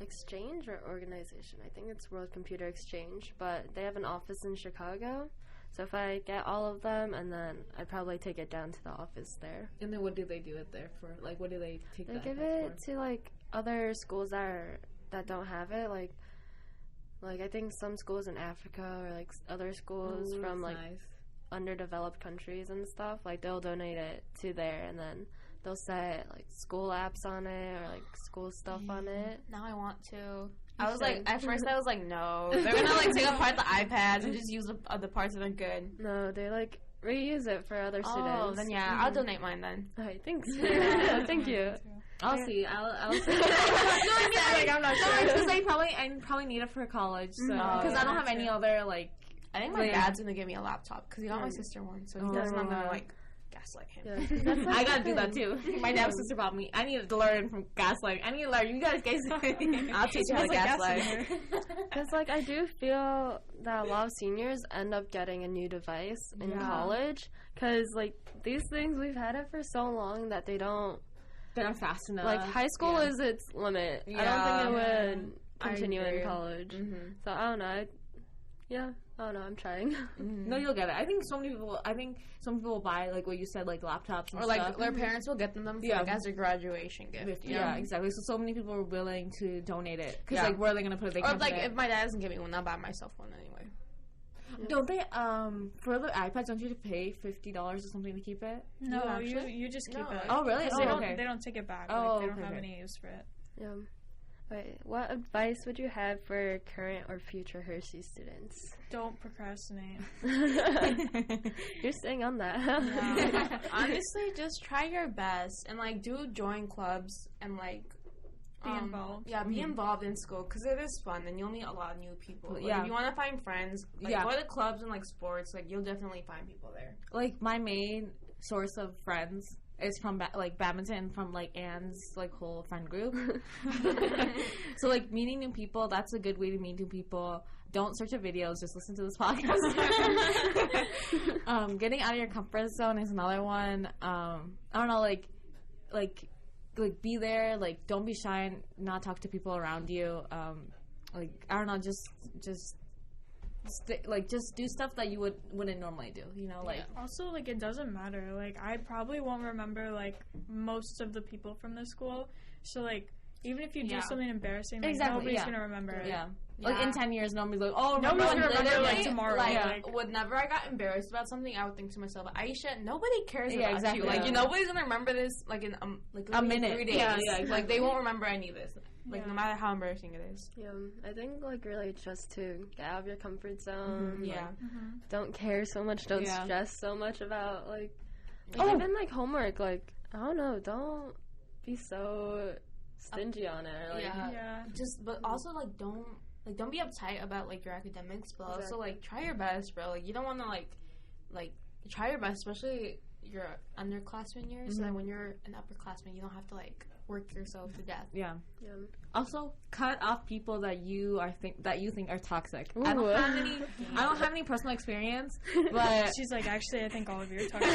Exchange or organization. I think it's World Computer Exchange, but they have an office in Chicago. So if I get all of them, and then I'd probably take it down to the office there. And then what do they do it there for? Like, what do they take? They the give iPads it to like other schools that don't have it, like I think some schools in Africa or like other schools from like underdeveloped countries and stuff. Like they'll donate it to there, and then they'll set like school apps on it or like school stuff on it. Now I want to. I was like, at first I was like, no. They're gonna like take apart the iPads and just use the parts that are good. No, they like reuse it for other students. Oh, then yeah, I'll donate mine then. I think so. Thank you. I'll see. I'll see. Like, I'm not sure. Because I probably need it for college, so because I don't have any other like. I think my dad's gonna give me a laptop because he got my sister one, so he doesn't want to like gaslight him. Yeah, that's I gotta do that too. My dad's sister bought me. I need to learn from gaslighting. I need to learn. You guys, I'll teach you how to gaslight. Because like I do feel that a lot of seniors end up getting a new device in college because like these things we've had it for so long that they're not fast enough. Like high school is its limit. I don't think it would continue in college. Mm-hmm. So I don't know. I don't know. I'm trying. No, you'll get it. I think some people will buy like what you said, like laptops and or like stuff. their parents will get them for, like, as a graduation gift. Yeah, exactly. So many people are willing to donate it because like where are they gonna put it? They or like if my dad doesn't give me one, I'll buy myself one anyway. Don't they for the iPads? Don't you have to pay $50 or something to keep it? No, you just keep it. Oh really? They don't take it back. They don't have any use for it. Yeah. Wait, what advice would you have for current or future Hersey students? Don't procrastinate. You're staying on that. Yeah. Honestly, just try your best and like join clubs and like be involved. Yeah, be involved in school because it is fun and you'll meet a lot of new people. Like, if you want to find friends, like go to clubs and like sports, like you'll definitely find people there. Like my main source of friends is from like badminton from like Anne's like whole friend group. So like meeting new people, that's a good way to meet new people. Don't search up videos, just listen to this podcast. Getting out of your comfort zone is another one. I don't know, like be there, like don't be shy and not talk to people around you. Like I don't know, just just do stuff that you wouldn't normally do, you know, like also like it doesn't matter, like I probably won't remember like most of the people from the school, so like even if you do something embarrassing, like, nobody's gonna remember it. Like in 10 years nobody's like, oh, nobody's gonna remember like tomorrow. Like whenever I got embarrassed about something, I would think to myself, Aisha, nobody cares about you. Like nobody's gonna remember this like in like a minute, 3 days. Yeah, like they won't remember any of this. Like no matter how embarrassing it is. Yeah, I think like really just to get out of your comfort zone. Yeah. Don't care so much. Don't stress so much about like even like homework. Like I don't know. Don't be so stingy on it. Like, Just but also like don't be uptight about like your academics, but also like try your best, bro. Like you don't want to like try your best, especially your underclassmen years, so that when you're an upperclassman, you don't have to like work yourself to death. Yeah. Also, cut off people that you think are toxic. Ooh. I don't have any personal experience, but she's like, actually, I think all of you are toxic.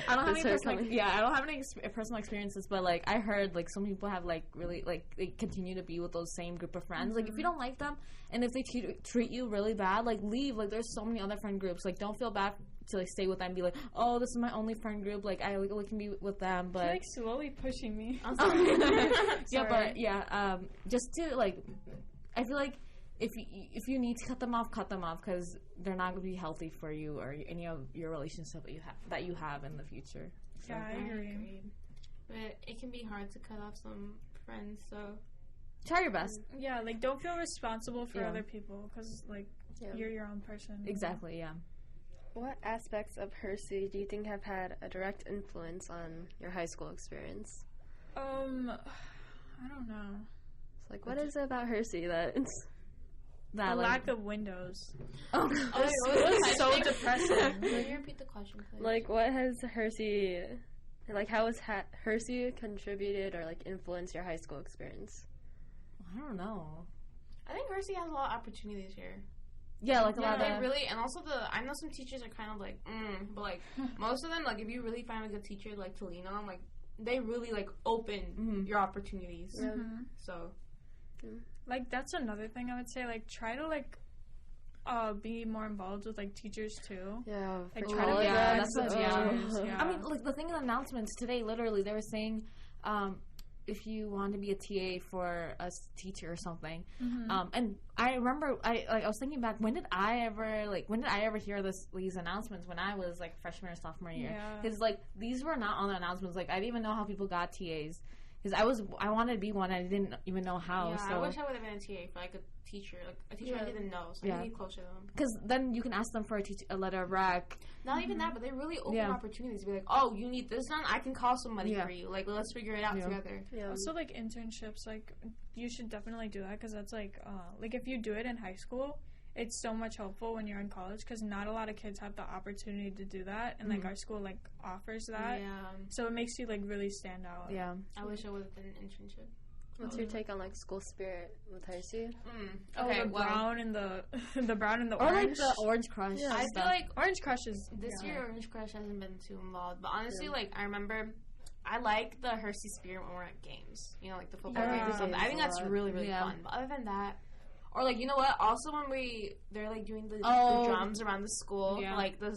I don't have any personal experiences, but like I heard like some people have like really like they continue to be with those same group of friends. Like if you don't like them and if they treat you really bad, like leave. Like there's so many other friend groups. Like don't feel bad to like stay with them and be like, oh, this is my only friend group, like I like can be with them, but you're like slowly pushing me. I'm sorry. yeah, but yeah, just to like, I feel like if you need to cut them off because they're not going to be healthy for you or any of your relationship that you have in the future. So. Yeah, I agree. But it can be hard to cut off some friends, so try your best. Yeah, like don't feel responsible for other people because like you're your own person. Exactly. Yeah. What aspects of Hersey do you think have had a direct influence on your high school experience? I don't know. It's like, what is it about Hersey that it's... The lack of windows. Oh, it was so depressing. Can you repeat the question, please? Like, what has Hersey... Like, how has Hersey contributed or, like, influenced your high school experience? I don't know. I think Hersey has a lot of opportunities here. Yeah, like a lot they of... really... And also, I know some teachers are kind of like, but, like, most of them, like, if you really find a good teacher, like, to lean on, like, they really, like, open your opportunities. Yeah. So... Like, that's another thing I would say. Like, try to, like, be more involved with, like, teachers, too. Yeah. Like, try to be that's with teachers. Yeah. I mean, like, the thing in the announcements today, literally, they were saying, if you want to be a TA for a teacher or something. And I remember, I was thinking back, when did I ever hear these announcements when I was, like, freshman or sophomore year? Because, like, these were not on the announcements. Like, I didn't even know how people got TAs. Because I wanted to be one, and I didn't even know how. Yeah, so. I wish I would have been a TA for, like, a teacher. Like, a teacher I didn't know, so I need to be closer to them. Because then you can ask them for a letter of rec. Not even that, but they really open opportunities to be like, oh, you need this done? I can call somebody for you. Like, let's figure it out together. Yeah. Also, like, internships, like, you should definitely do that, because that's, like, if you do it in high school, it's so much helpful when you're in college, because not a lot of kids have the opportunity to do that, and, like, our school, like, offers that. Yeah. So it makes you, like, really stand out. Yeah. I wish I would have done an internship. What's your take on, like, school spirit with Hersey? Okay, the brown and the brown and the or orange. Or, like, the Orange Crush. Yeah. I feel like Orange Crush is... This year, Orange Crush hasn't been too involved. But honestly, like, I remember... I like the Hersey spirit when we're at games. You know, like, the football games or something. I think that's really, really fun. But other than that... Or, like, you know what? Also, when they're, like, doing the drums around the school, like, the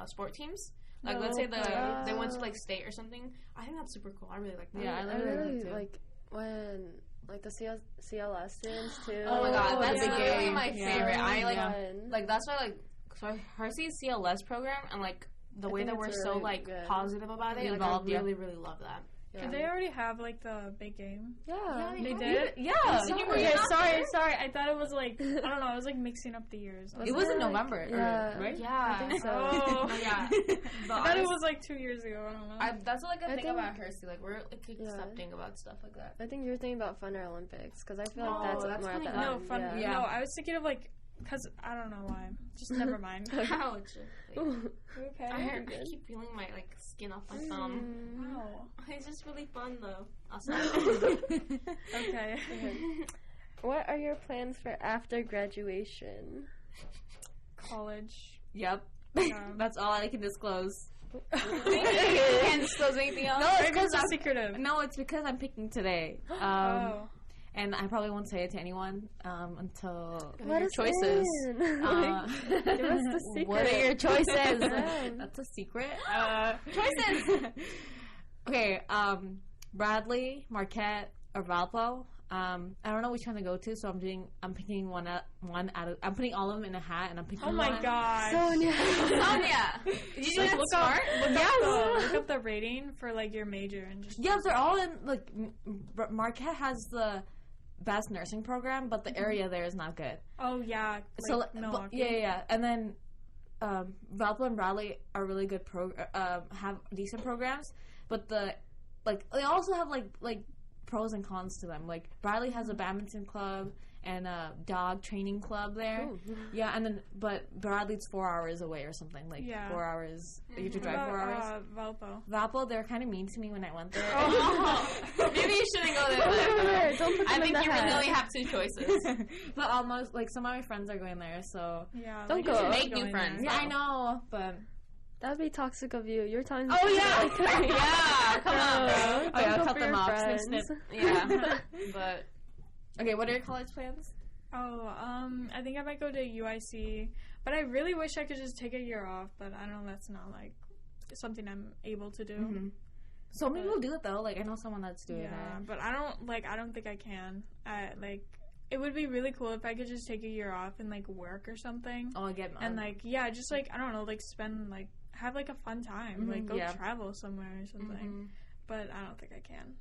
sport teams. Like, let's say they went to, like, state or something. I think that's super cool. I really like that. Yeah, I really like, when, like, the CLS students, too. Oh, my God. That's literally my favorite. Yeah. I, like, that's why, like, so Hersey's CLS program, and, like, the way that we're so, really like, positive about it, like, I really, really love that. Yeah. Did they already have, like, the big game? Yeah. They did? Yeah. Okay, sorry. I thought it was, like, I don't know. I was, like, mixing up the years. It was in November, right? Yeah. I think so. Oh. Yeah. I thought it was, like, 2 years ago. I don't know. That's, like, a thing about Hersey. Like, we're, like, accepting about stuff like that. I think you're thinking about Fun Olympics, because I feel like that's more at the No, end. fun. Yeah. No, I was thinking of, like, because I don't know why. Just never mind. Ouch. Okay. I keep feeling my, like, skin off my thumb. Wow. It's just really fun, though. I'll stop. Okay. What are your plans for after graduation? College. Yep. That's all I can disclose. You can't disclose anything else? No, it's because I'm secretive. No, it's because I'm picking today. And I probably won't say it to anyone until your choices. Give us the secret. What are your choices? That's a secret. Choices. Okay. Bradley, Marquette, or Valpo. I don't know which one to go to, so I'm picking one out of. I'm putting all of them in a hat, and I'm picking. Oh my gosh, Sonia! Did you do that smart? Look up the rating for like your major and just. Yeah, they're all in like. Marquette has the best nursing program, but the area there is not good. Oh yeah, like so Milwaukee. Yeah, and then Valpo and Bradley are really good. Have decent programs, but they also have like pros and cons to them. Like Bradley has a badminton club and a dog training club there. Ooh. Yeah, and then but Bradley's 4 hours away or something. Like 4 hours. You have to drive 4 hours. Valpo, they're kind of mean to me when I went there. Maybe you shouldn't go there. Don't put them I think in the you hat. really only have 2 choices. But almost like some of my friends are going there, so yeah. Don't go. Make new friends. Yeah, I know, but. That would be toxic of you. You're telling. Oh yeah, yeah. Come on, bro. I'll cut them off. Yeah, but okay. What are your college plans? I think I might go to UIC, but I really wish I could just take a year off, but I know that's not, like, something I'm able to do. Mm-hmm. So many people do it, though. Like, I know someone that's doing it. Yeah, but I don't think I can. It would be really cool if I could just take a year off and, like, work or something. Oh, I get and, like, yeah, just, like, I don't know, like, spend, like, have, like, a fun time. Mm-hmm, like, go travel somewhere or something. Mm-hmm. But I don't think I can.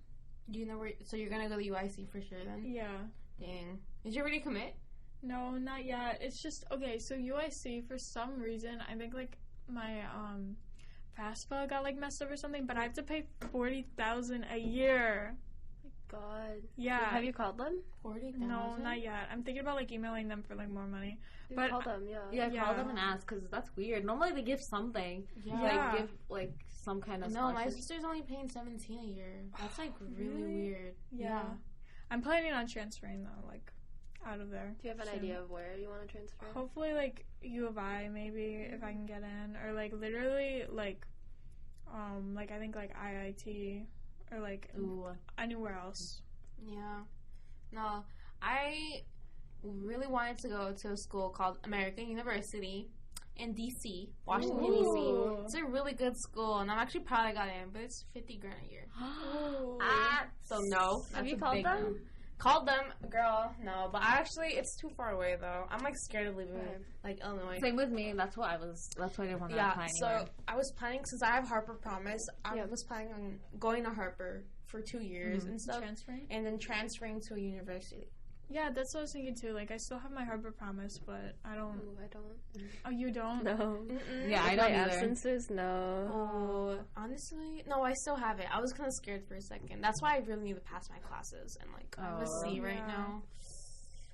Do you know where? So you're gonna go to UIC for sure then? Yeah. Dang. Did you already commit? No, not yet. It's just, okay, so UIC, for some reason, I think, like, my, FAFSA got, like, messed up or something, but I have to pay $40,000 a year. God. Yeah. Have you called them? 40,000? No, not yet. I'm thinking about, like, emailing them for, like, more money. But call them, Yeah, call them and ask, because that's weird. Normally they give something. Yeah. Like, give, like, some kind of No, my sister's only paying $17 a year. That's, like, really weird. Yeah. I'm planning on transferring, though, like, out of there. Do you have an idea of where you want to transfer? Hopefully, like, U of I, maybe, if I can get in. Or, like, literally, like, I think, like, IIT. Or, like, anywhere else. Yeah. No, I really wanted to go to a school called American University in D.C., Washington, D.C. It's a really good school, and I'm actually proud I got in, but it's $50,000 a year. So no. Have you called them? No. Called them, girl, no, but it's too far away, though. I'm, like, scared of leaving, like, Illinois. Same with me, that's why I didn't want to apply so anywhere. I was planning, since I have Harper Promise, I was planning on going to Harper for 2 years and stuff. Transferring? And then transferring to a university. Yeah, that's what I was thinking, too. Like, I still have my Harper Promise, but I don't... Ooh, I don't. Oh, you don't? No. Yeah, I don't either. Absences, no. Oh, honestly, no, I still have it. I was kind of scared for a second. That's why I really need to pass my classes, and, like, I have a C right now.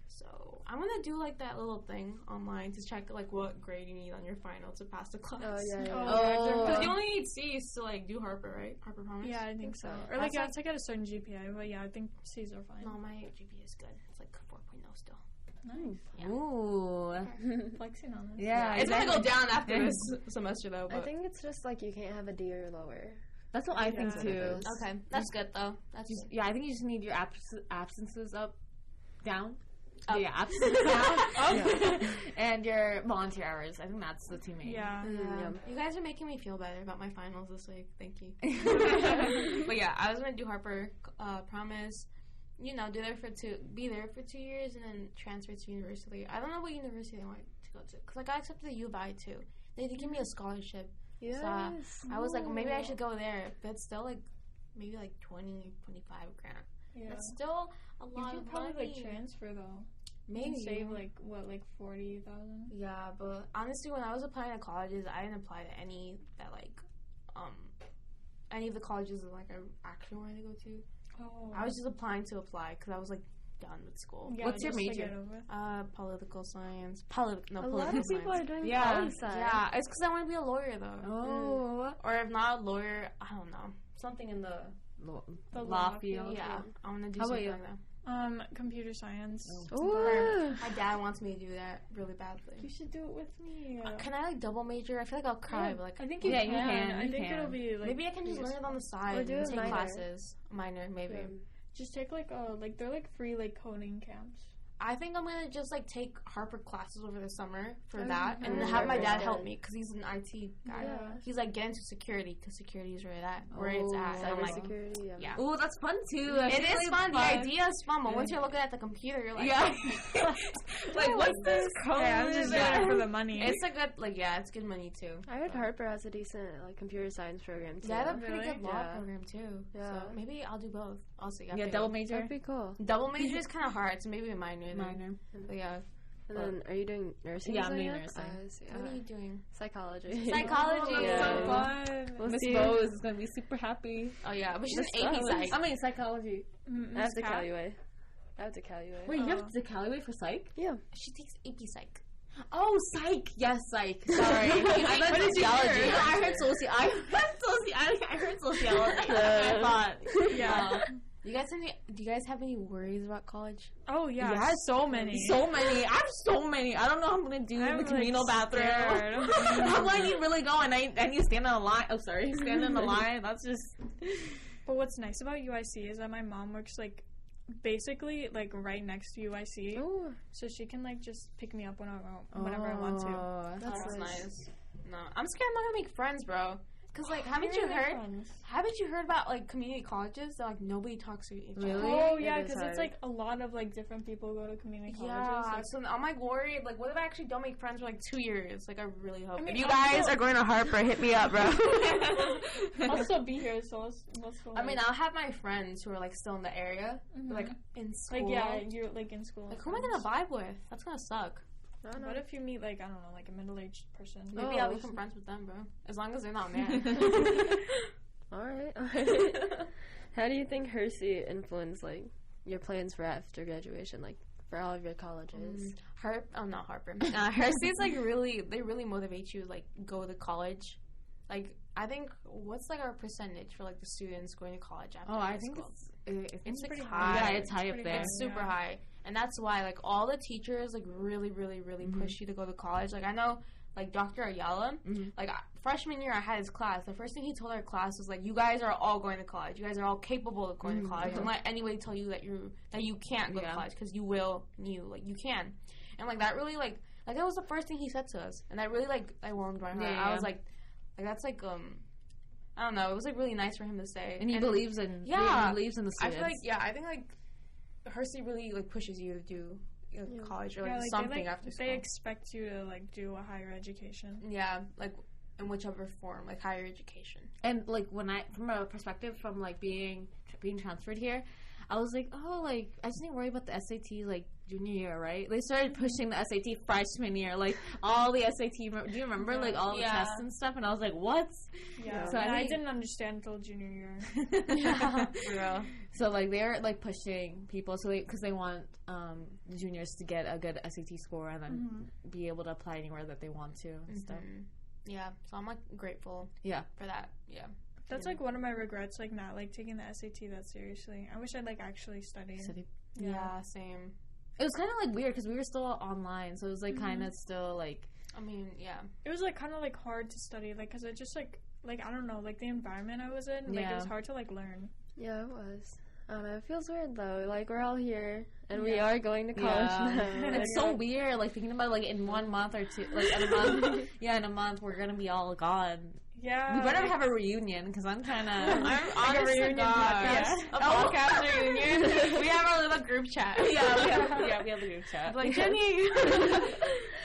So, I'm gonna do, like, that little thing online to check, like, what grade you need on your final to pass the class. Oh, yeah. Because you only need C's to, like, do Harper, right? Harper Promise? Yeah, I think so. Or, like, you have to get a certain GPA, but, yeah, I think C's are fine. No, my GPA is good. It's, like, 4.0 still. Nice. Yeah. Ooh. Flexing on this. Yeah, it's gonna go down after this semester, though. But I think it's just, like, you can't have a D or lower. That's what I think, too. Okay, that's good, though. That's good. Yeah, I think you just need your absences down. Oh. Yeah, absences down. And your volunteer hours. I think that's the two main. Yeah. You guys are making me feel better about my finals this week. Thank you. But yeah, I was gonna do Harper Promise. You know, be there for 2 years and then transfer to university. I don't know what university I want to go to because, like, I accepted the U of I too. They give me a scholarship. Yes. So I was like, well, maybe I should go there. But it's still like maybe like 20, 25 grand. Yeah. That's still a lot of of money. You could probably, money. like, transfer, though. Maybe. Save, like, what, like 40,000? Yeah, but honestly, when I was applying to colleges, I didn't apply to any that, like, any of the colleges that, like, I actually wanted to go to. Oh. I was just applying to apply because I was, like, done with school. Yeah, what's your major? Political science. A lot of people are doing poli-sci. Yeah, it's because I want to be a lawyer, though. Oh. Or if not a lawyer, I don't know. Something in the law field. Yeah, I want to do How something about like that. Computer science. Ooh. My dad wants me to do that really badly. You should do it with me. Can I, like, double major? I feel like I'll cry. Yeah, but, like, I think you Yeah, can. you can. I think it'll be, like... Maybe I can just learn it on the side Or do and a take minor. classes. Minor, maybe. Yeah. Just take, like, they're, like, free, like, coding camps. I think I'm going to just, like, take Harper classes over the summer for Oh, that and yeah. have my dad Yeah. help me because he's an IT guy. Yeah. He's, like, get into security because security is where it's at. And I'm like, Cybersecurity, yeah. Ooh, that's fun too. It is fun. The idea is fun, but once you're looking at the computer, you're like, Yeah. Like, what's this code? Hey, I'm just there for the money. It's a good, like, yeah, it's good money too. I heard Harper has a decent, like, computer science program, too. They have a pretty Really? good law Yeah. program too. Yeah. So maybe I'll do both. I'll see. Yeah, double major. That'd be cool. Double major is kind of hard, so maybe a minor. Then. Minor. But yeah. And then, are you doing nursing? Yeah, I'm doing Soniya? nursing. I see. What are you doing? Psychology. Psychology. That's Yeah. so fun. We'll Miss see. Rose is gonna be super happy. Oh yeah, but she's Miss AP Rose. psych. I mean, psychology. I have to Callaway. Wait, you have to Callaway for psych? Yeah. She takes AP psych. Oh, psych. Yes, psych. Sorry. I meant sociology. I heard I heard sociology. I thought. Yeah. Do you guys have any worries about college? Oh, yeah. Yes. So many. So many. I have so many. I don't know how I'm gonna do in the communal bathroom. How do I need to really go? And I need to stand in a line. Oh, sorry. Stand in the line. That's just. But what's nice about UIC is that my mom works, like, basically like right next to UIC. Oh, So she can like just pick me up whenever I want to. That's nice. No, I'm scared I'm not gonna make friends, bro. Cause like, haven't you heard about like community colleges that like nobody talks to each other? Really? Oh yeah, because it's like a lot of like different people go to community colleges. Yeah, Like, so I'm like worried. Like, what if I actually don't make friends for like 2 years? Like, I really hope. I mean, if you guys are going to Harper, hit me up, bro. I'll still be here, so let's go. I mean, I'll have my friends who are like still in the area, but, like in school. like yeah, you're like in school. Like, who am I gonna vibe with? That's gonna suck. I don't know. What if you meet like I don't know, like a middle-aged person? Maybe I'll become friends with them, bro. As long as they're not mad. All right. How do you think Hersey influenced like your plans for after graduation, like for all of your colleges? Not Harper. Hersey's like they really motivate you to like go to college. Like, I think what's like our percentage for like the students going to college after? I think school? it's like pretty high. Yeah, it's high up there. It's super high. And that's why, like, all the teachers, like, really, really, really push you to go to college. Like, I know, like, Dr. Ayala, like, freshman year I had his class. The first thing he told our class was, like, you guys are all going to college. You guys are all capable of going to college. Don't let anybody tell you that you can't go to college, because you can. And, like, that really, like, that was the first thing he said to us. And that really, like, I warmed my heart. Yeah. I was like, that's, like, I don't know. It was, like, really nice for him to say. And he believes in he believes in the students. I feel like, I think, like, Hersey really like pushes you to do college or like something after school. They expect you to like do a higher education. Yeah, like in whichever form, like higher education. And like when from a perspective from like being transferred here, I was like, oh, like I just didn't worry about the SAT like junior year, right? They started pushing the SAT freshman year, like all the SAT. Do you remember like all the tests and stuff? And I was like, what? Yeah, so I didn't understand until junior year. Yeah. So like they're like pushing people, so because they want the juniors to get a good SAT score and then be able to apply anywhere that they want to and stuff. Yeah, so I'm like grateful. For that. Yeah. That's like one of my regrets, like not like taking the SAT that seriously. I wish I'd like actually studied. Yeah, same. It was kind of like weird because we were still online, so it was like kind of still like. I mean, yeah. It was like kind of like hard to study, like because it just like I don't know, like the environment I was in, like it was hard to like learn. Yeah, it was. I don't know. It feels weird though. Like we're all here and we are going to college now. It's so weird. Like thinking about like in 1 month or two, like in a month. in a month we're gonna be all gone. Yeah. We better have a reunion because I'm kind of. I'm honest to God. A podcast reunion. We have our little group chat. We have a group chat. Like Jenny.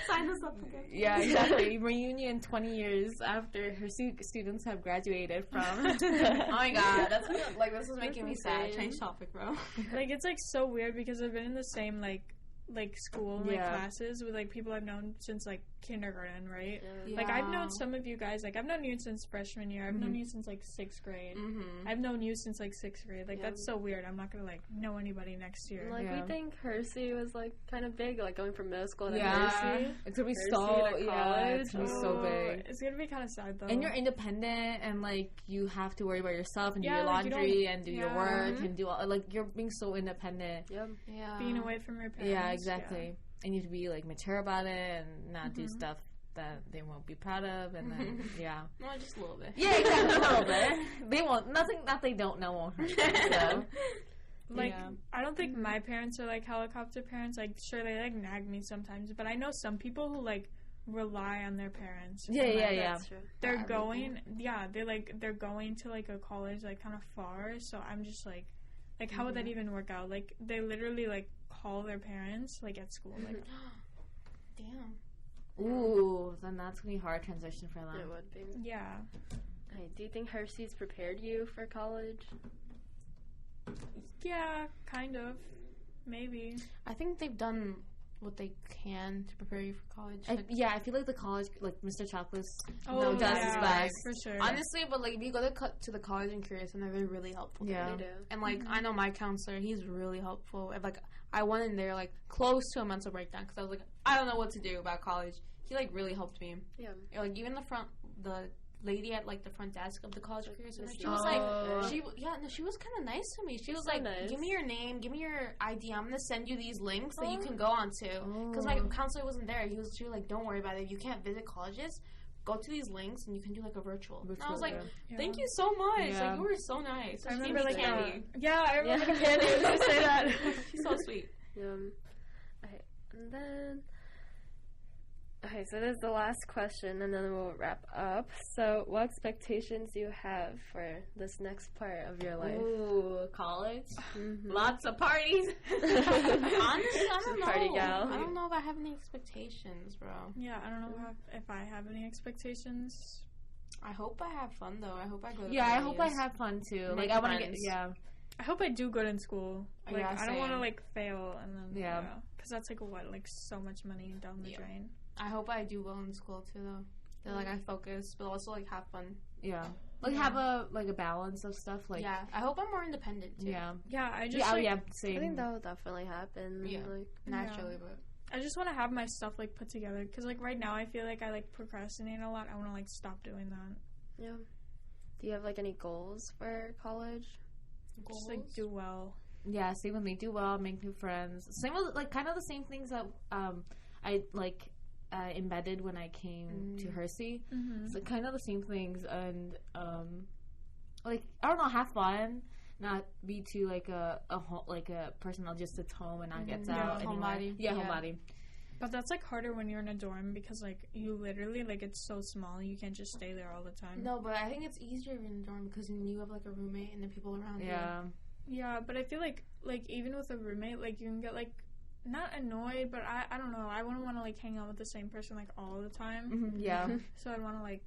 Sign us up again. Yeah, exactly. Reunion 20 years after her students have graduated from. Oh my God, that's like this is making me sad. Change topic, bro. Like it's like so weird because I've been in the same like school and like classes with like people I've known since like kindergarten, right? Yeah. Like I've known some of you guys, like I've known you since freshman year. I've known you since like 6th grade. I've known you since like 6th grade. Like that's so weird. I'm not gonna like know anybody next year. Like we think Hersey was like kind of big, like going from middle school to Hersey. It's gonna be Hersey so to college. it's gonna be so big. It's gonna be kind of sad though. And you're independent, and like you have to worry about yourself and do your like, laundry and do your work and do all like you're being so independent. Yep. Yeah. Being away from your parents. Yeah, exactly. Yeah. And you have to be like mature about it and not do stuff that they won't be proud of, and then no, just a little bit. Yeah, exactly, a little bit. They won't. Nothing that they don't know won't hurt them. So. Like, I don't think my parents are like helicopter parents. Like, sure, they like nag me sometimes, but I know some people who like rely on their parents. Yeah. That's true. They're going, they're going to like a college like kind of far. So I'm just like how would that even work out? Like, they literally like call their parents like at school. Like, damn. Ooh, then that's gonna be a hard transition for them. It would be. Yeah. Hey, do you think Hersey's prepared you for college? Yeah, kind of. Maybe. I think they've done what they can to prepare you for college. I feel like the college, like Mr. Chocolate's, does his best. For sure. Honestly, but like if you go to the college in Curious, and they're really helpful. Yeah, they do. And like I know my counselor, he's really helpful. If, like I went in there like close to a mental breakdown because I was like I don't know what to do about college. He like really helped me. Yeah. Like even the lady at like the front desk of the college career center, she was like, she was kind of nice to me. She was like, nice. Give me your name, give me your ID. I'm gonna send you these links that you can go on to. Because my counselor wasn't there. She was like, don't worry about it. If you can't visit colleges, go to these links and you can do like a virtual. And I was like, Yeah. thank you so much. Yeah. Like, you were so nice. I remember like candy. I remember the candy. I was gonna say that. She's so sweet. Okay, and then. Okay, so this is the last question, and then we'll wrap up. So, what expectations do you have for this next part of your life? Ooh, college. Mm-hmm. Lots of parties. Honestly, I don't know. Party gal. I don't know if I have any expectations, bro. Yeah, I don't know if I have any expectations. I hope I have fun though. I hope I go to Yeah, I parties. hope I have fun too. Make Like, I want to get, friends. yeah. I hope I do good in school. Like, Yeah, I don't want to same. like fail and then Yeah. because that's like like so much money down the drain. I hope I do well in school too though. That like I focus, but also like have fun. Yeah. Like, have a balance of stuff. Like, Yeah, I hope I'm more independent too. Yeah. Yeah, I just Yeah, like, yeah, I same. think that will definitely happen. Yeah. Like, Naturally, but I just want to have my stuff like put together because like right now I feel like I like procrastinate a lot. I want to like stop doing that. yeah. Do you have like any goals for college? Just like do well. Yeah, same with me. Do well, make new friends. Same with, like, kind of the same things that I, like, embedded when I came to Hersey. Mm-hmm. So kind of the same things, and like, I don't know, have fun, not be too like a person that just sits home and not gets out. homebody. Yeah, Yeah. homebody. But that's like harder when you're in a dorm because like you literally like it's so small you can't just stay there all the time. no, but I think it's easier in a dorm because then you have like a roommate and the people around Yeah. Yeah, but I feel like even with a roommate like you can get like not annoyed, but I don't know. I wouldn't want to like hang out with the same person like all the time. Mm-hmm. Yeah. So I'd want to like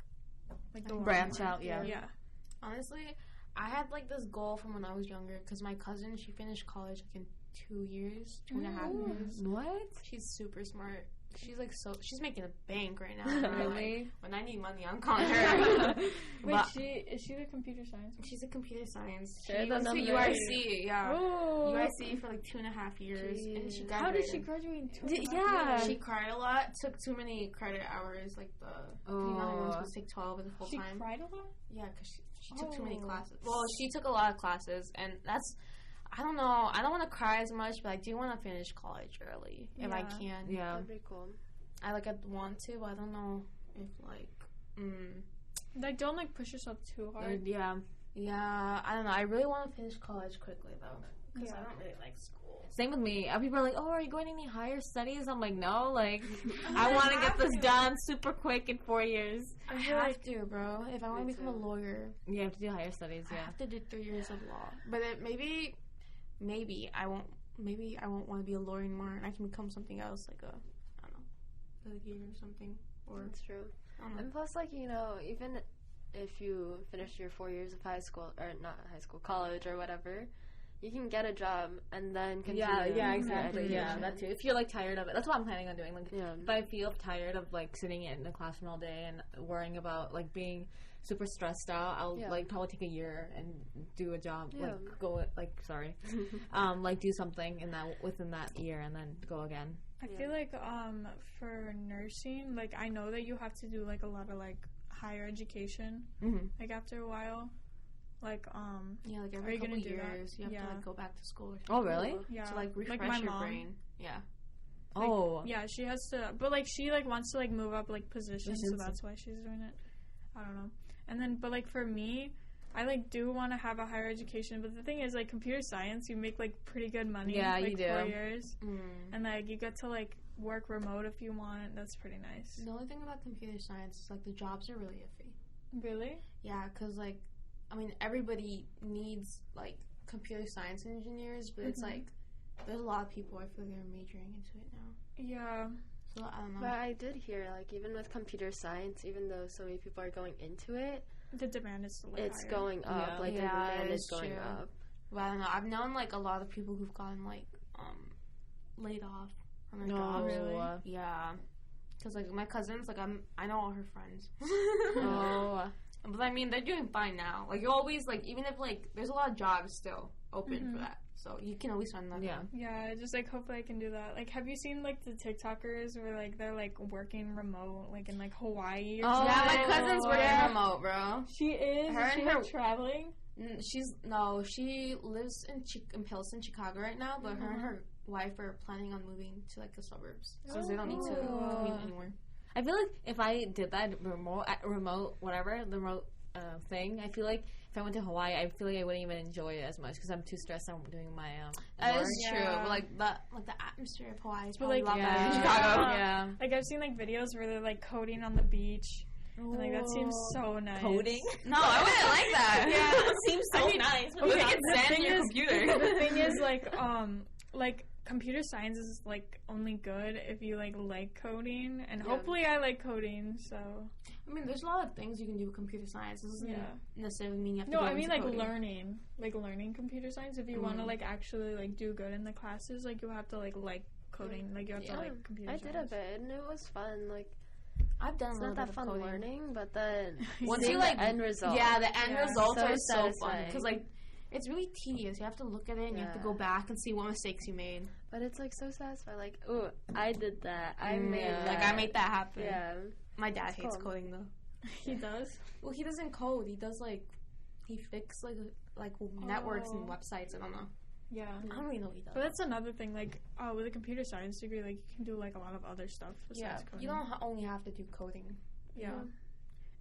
go Branch out. out, yeah. Yeah. you. Honestly, I had like this goal from when I was younger because my cousin, she finished college like in 2 years, 2.5 years. What? She's super smart. She's like she's making a bank right now. Really? Like, when I need money, I'm calling her. Wait, But is she the computer science? she's a computer science. Share She the went to numbers. UIC, yeah. Oh. UIC for like 2.5 years, and she graduated. How did she graduate in 2.5 Yeah. years? She cried a lot. Took too many credit hours. Like you know how you're supposed to take 12 at the full She time. cried a lot? Yeah, because she took too many Oh. classes. Well, she took a lot of classes, and that's. I don't know. I don't want to cry as much, but I do want to finish college early if I Yeah. can. Yeah. That'd be cool. I want to, but I don't know if Like don't like push yourself too hard. Yeah. Yeah, I don't know. I really want to finish college quickly though, because Yeah. I don't really like school. Same with me. People are like, "Oh, are you going to any higher studies?" I'm like, "No, like, I want to get this done super quick in 4 years." I have to, bro. If I want to become a lawyer, You have to do higher studies. I Yeah. have to do 3 years of law. But it, maybe I won't. Maybe I won't want to be a lawyer anymore, and I can become something else, like I don't know, litigator or something. Or That's true. I don't know. And plus, like, you know, even if you finish your 4 years of high school, or not high school, college or whatever, you can get a job and then continue. Yeah, your exactly. Yeah, education. that too. If you're like tired of it, that's what I'm planning on doing. Like, Yeah. if I feel tired of like sitting in the classroom all day and worrying about like being super stressed out, I'll like probably take a year and do a job. Yeah. Like go like do something within that year and then go again. I feel like for nursing, like I know that you have to do like a lot of like higher education, like after a while, like like are every you couple gonna do years, that? you have Yeah. to like go back to school. Or Oh, really? yeah, to like refresh my your mom. brain. Yeah. Like, Oh. yeah, she has to, but like she like wants to like move up like positions, so that's why she's doing it. I don't know. And then, but like for me, I like do want to have a higher education, but the thing is like computer science, you make like pretty good money. Yeah, like, you do. 4 years, Mm. and like you get to like work remote if you want. That's pretty nice. The only thing about computer science is like the jobs are really iffy. Really? Yeah, because like, I mean, everybody needs like computer science engineers, but it's like there's a lot of people I feel they're majoring into it now. Yeah. So I don't know. But I did hear, like, even with computer science, even though so many people are going into it, The demand is still like, it's higher. going up. Yeah. Like, the Yeah, demand it is is going true. up. But I don't know. I've known like a lot of people who've gotten like laid off from their No. jobs. Really? Yeah. Because like my cousins, like I know all her friends. Oh. But I mean, they're doing fine now. Like you always like, even if like there's a lot of jobs still open for that, so you can always find them. Yeah. Yeah, I just like hopefully I can do that. Like, have you seen like the TikTokers where like they're like working remote, like in like Hawaii? Or something? Yeah, my cousin's working Yeah. remote, bro. She is. Her Is she and her- like traveling? She lives in Pilsen, Chicago right now, but her and her wife are planning on moving to like the suburbs, so they don't need to commute anymore. I feel like if I did that remote thing, I feel like if I went to Hawaii, I feel like I wouldn't even enjoy it as much because I'm too stressed on doing my That work. is true. But, like the atmosphere of Hawaii is probably like, a lot better than Chicago. Yeah. Like I've seen like videos where they're like coding on the beach. And, like that seems so nice. Coding? No, I wouldn't like that. Yeah, it seems so nice. But you can sand in your computer. The thing is, like computer science is like only good if you like coding, and hopefully I like coding. So I mean, there's a lot of things you can do with computer science. This doesn't necessarily mean you have to. No, go I mean into coding. learning computer science. If you want to like actually like do good in the classes, like you have to like coding. Like you have to like computer science. I did a bit, and it was fun. Like I've done. It's a not little that bit fun of coding. learning, but then Once you like the end result. Yeah, the end results so are so fun satisfying. because like it's really tedious. You have to look at it and you have to go back and see what mistakes you made. But it's like so satisfying. Like, ooh, I did that. I made that. Like I made that happen. Yeah. My dad hates cool. coding though. He does. Well, he doesn't code. He does he fixes networks and websites. I don't know. Yeah. I don't really know what he does. But that's another thing. Like, with a computer science degree, like you can do like a lot of other stuff besides coding. You don't only have to do coding. Yeah.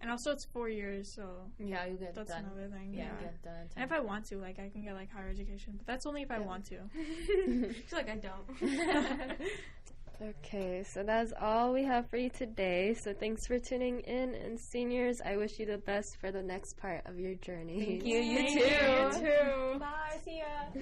And also, it's 4 years, so yeah, you get that's done. another thing. Yeah, Yeah. get done. And if I want to, like, I can get like higher education, but that's only if I want to. She's like, I don't. Okay, so that's all we have for you today. So thanks for tuning in, and seniors, I wish you the best for the next part of your journey. Thank you. You too. Bye. See ya.